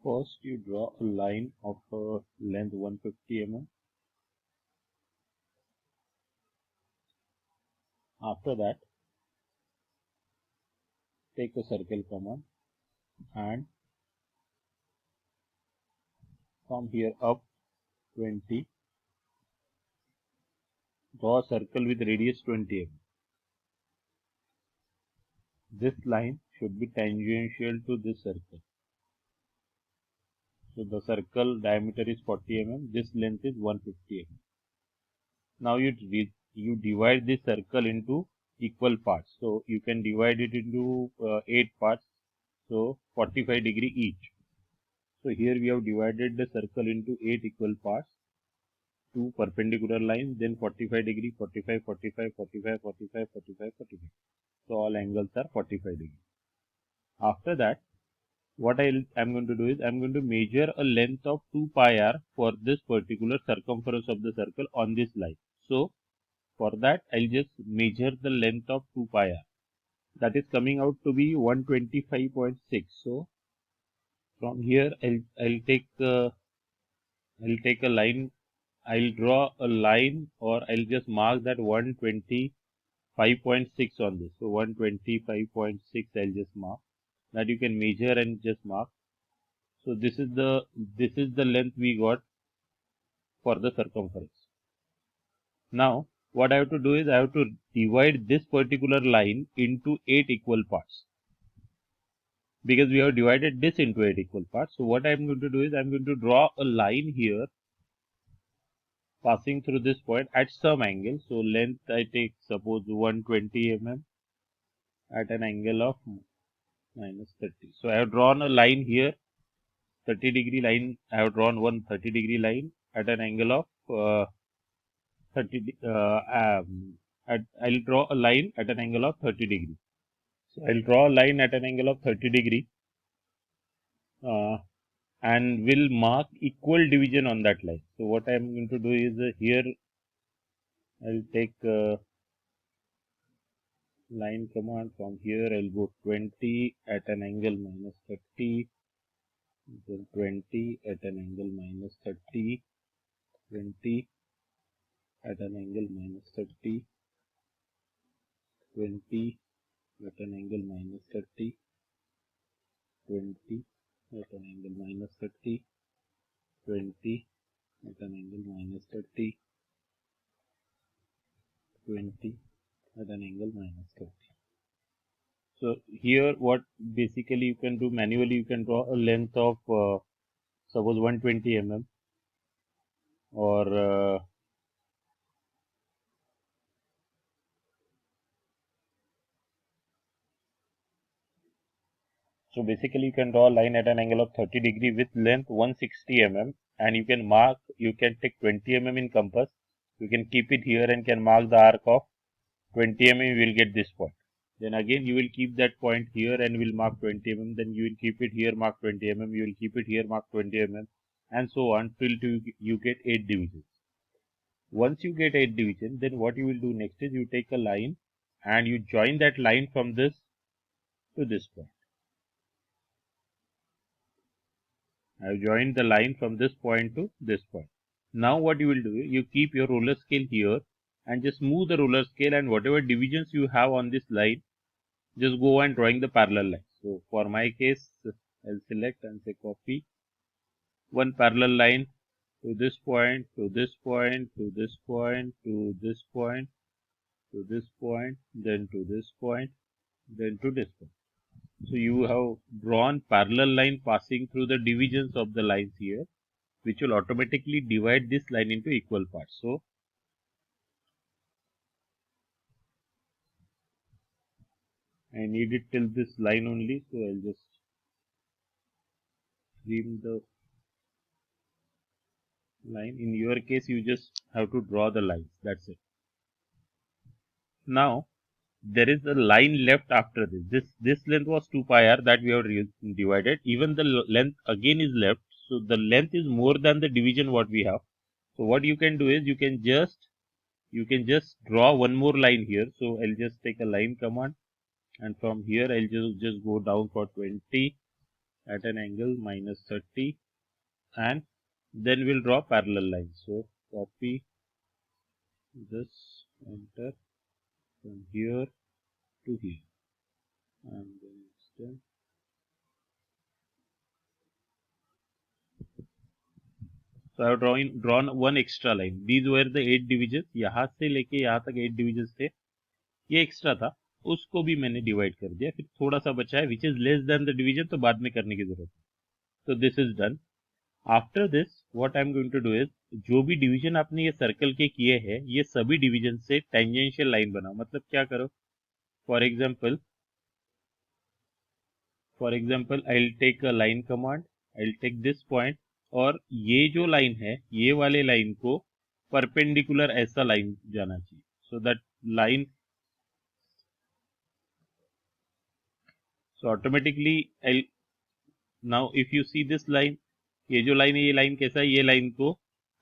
First, you draw a line of length 150 mm. After that, take a circle command and from here up 20, draw a circle with radius 20 mm. This line should be tangential to this circle. So the circle diameter is 40 mm, this length is 150 mm. Now you divide this circle into equal parts. So you can divide it into 8 parts, so 45 degree each. So here we have divided the circle into 8 equal parts, 2 perpendicular lines, then 45 degree, 45, 45, 45, 45, 45, 45. So all angles are 45 degree. After that, what I'm going to do is I'm going to measure a length of 2 pi r for this particular circumference of the circle on this line. So for that I'll just measure the length of 2 pi r. That is coming out to be 125.6. So from here I'll take a line. I'll draw a line, or I'll just mark that 125.6 on this. So 125.6 I'll just mark. That you can measure and just mark. So this is the length we got for the circumference. Now what I have to do is I have to divide this particular line into 8 equal parts, because we have divided this into 8 equal parts. So what I am going to do is I am going to draw a line here passing through this point at some angle. So length I take suppose 120 mm at an angle of minus 30. So I have drawn a line here, 30 degree line. I have drawn one 30 degree line at an angle of 30. I'll draw a line at an angle of 30 degree. So I'll draw a line at an angle of 30 degree and will mark equal division on that line. So what I am going to do is here I'll take line command. From here I'll go 20 at an angle minus 30, then 20 at an angle minus 30, 20 at an angle minus 30, 20 at an angle minus 30, 20 at an angle minus 30, 20 at an angle minus 30, 20 at an angle minus 30. So here what basically you can do manually, you can draw a length of suppose 120 mm or so basically you can draw a line at an angle of 30 degree with length 160 mm, and you can mark, you can take 20 mm in compass, you can keep it here and can mark the arc of 20 mm, you will get this point. Then again you will keep that point here and will mark 20 mm, then you will keep it here, mark 20 mm, you will keep it here, mark 20 mm, and so on till you get 8 divisions. Once you get 8 divisions, then what you will do next is you take a line and you join that line from this to this point. I have joined the line from this point to this point. Now what you will do, you keep your roller scale here and just move the roller scale, and whatever divisions you have on this line, just go and drawing the parallel line. So for my case, I'll select and say copy one parallel line to this point, to this point, to this point, to this point, to this point, then to this point, then to this point. So you have drawn parallel line passing through the divisions of the lines here, which will automatically divide this line into equal parts. So I need it till this line only, so I'll just trim the line. In your case, you just have to draw the lines, that's it. Now there is a line left after this length was 2 pi r that we have divided. Even the length again is left, so the length is more than the division what we have. So what you can do is you can just draw one more line here. So I'll just take a line command, and from here I'll just go down for 20 at an angle minus 30, and then we'll draw parallel lines. So copy this, enter from here to here, and then extend. So I have drawn one extra line. These were the 8 divisions. यहाँ से लेके यहाँ तक 8 divisions थे. ये extra था, उसको भी मैंने डिवाइड कर दिया. फिर थोड़ा सा बचा है, which is less than the division, तो बाद में करने की जरूरत है. तो this is done. After this what I am going to do is, जो भी डिवीजन आपने ये सर्कल के किए हैं, ये सभी डिवीजन से टेंजेंशियल लाइन बनाओ. मतलब क्या करो, for example I will take a line command, I will take this point, और ये जो लाइन है, ये वाले लाइन को परपेंडिकुलर ऐसा लाइन जाना चाहिए. So that line, so automatically I'll, now if you see this line, ये जो लाइन है, ये लाइन कैसा है, ये लाइन को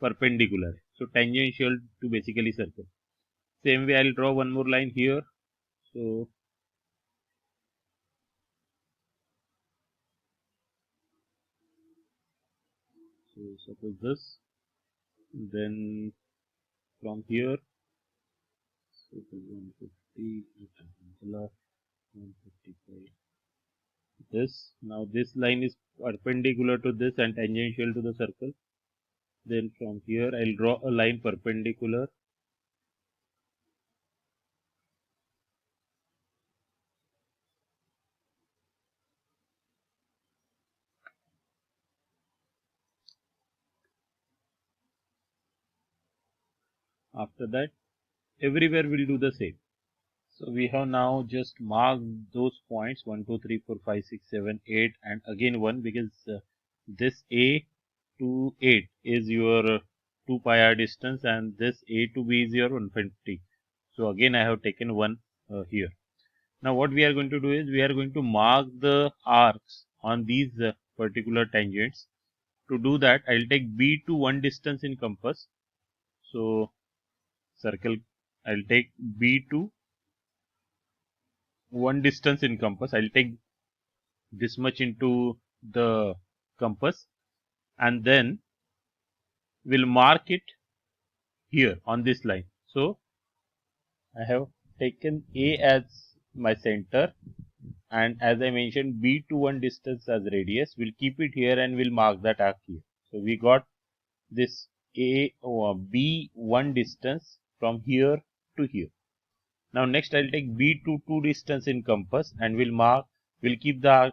परपेंडिकुलर है. So tangential to basically circle. Same way I will draw one more line here. So suppose this, then from here, so 150, 155. This, now this line is perpendicular to this and tangential to the circle. Then from here I'll draw a line perpendicular. After that, everywhere we'll do the same. So we have now just marked those points 1, 2, 3, 4, 5, 6, 7, 8, and again 1, because this A to 8 is your 2 pi r distance, and this A to B is your 150. So again I have taken 1 here. Now what we are going to do is, we are going to mark the arcs on these particular tangents. To do that, I will take B to 1 distance in compass. So circle, I will take B to 1 distance in compass. I'll take this much into the compass, and then we'll mark it here on this line. So I have taken A as my center, and as I mentioned, B to 1 distance as radius. We'll keep it here and we'll mark that arc here. So we got this A or B 1 distance from here to here. Now next I'll take B to 2 distance in compass, and we'll keep the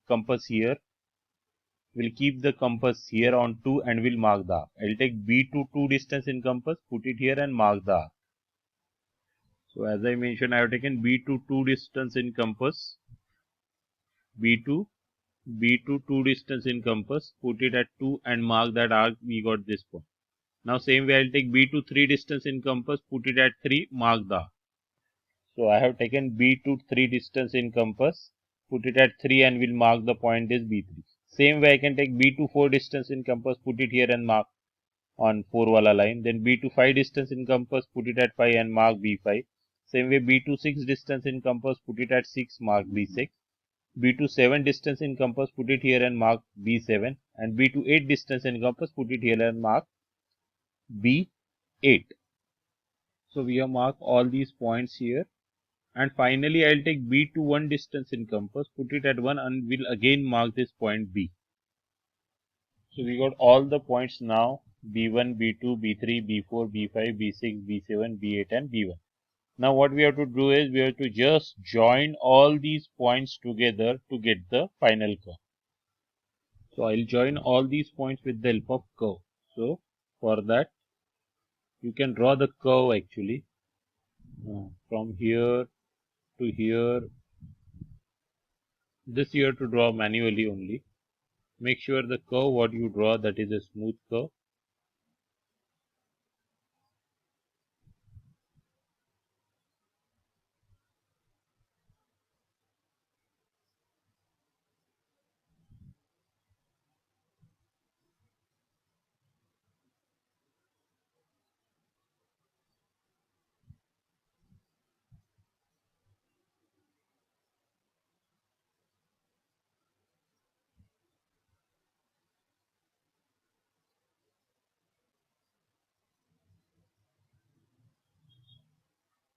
compass here. We'll keep the compass here on 2, and we'll mark the arc. I'll take B to 2 distance in compass, put it here and mark the arc. So as I mentioned, I have taken B to 2 distance in compass, B to 2 distance in compass, put it at 2 and mark that arc. We got this point. Now same way I'll take B to 3 distance in compass, put it at 3, mark the arc. So I have taken B to 3 distance in compass, put it at 3, and will mark the point is B3. Same way I can take B to 4 distance in compass, put it here and mark on 4 wala line. Then B to 5 distance in compass, put it at 5 and mark B5. Same way B to 6 distance in compass, put it at 6, mark B6. B to 7 distance in compass, put it here and mark B7. And B to 8 distance in compass, put it here and mark B8. So we have marked all these points here. And finally, I'll take B to 1 distance in compass, put it at 1, and will again mark this point B. So we got all the points now: B1, B2, B3, B4, B5, B6, B7, B8, and B1. Now what we have to do is, we have to just join all these points together to get the final curve. So I'll join all these points with the help of curve. So for that, you can draw the curve actually from here to here. This you have to draw manually only. Make sure the curve what you draw, that is a smooth curve.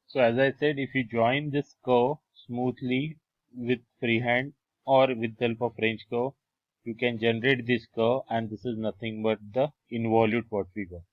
So as I said, if you join this curve smoothly with freehand or with the help of range curve, you can generate this curve, and this is nothing but the involute what we got.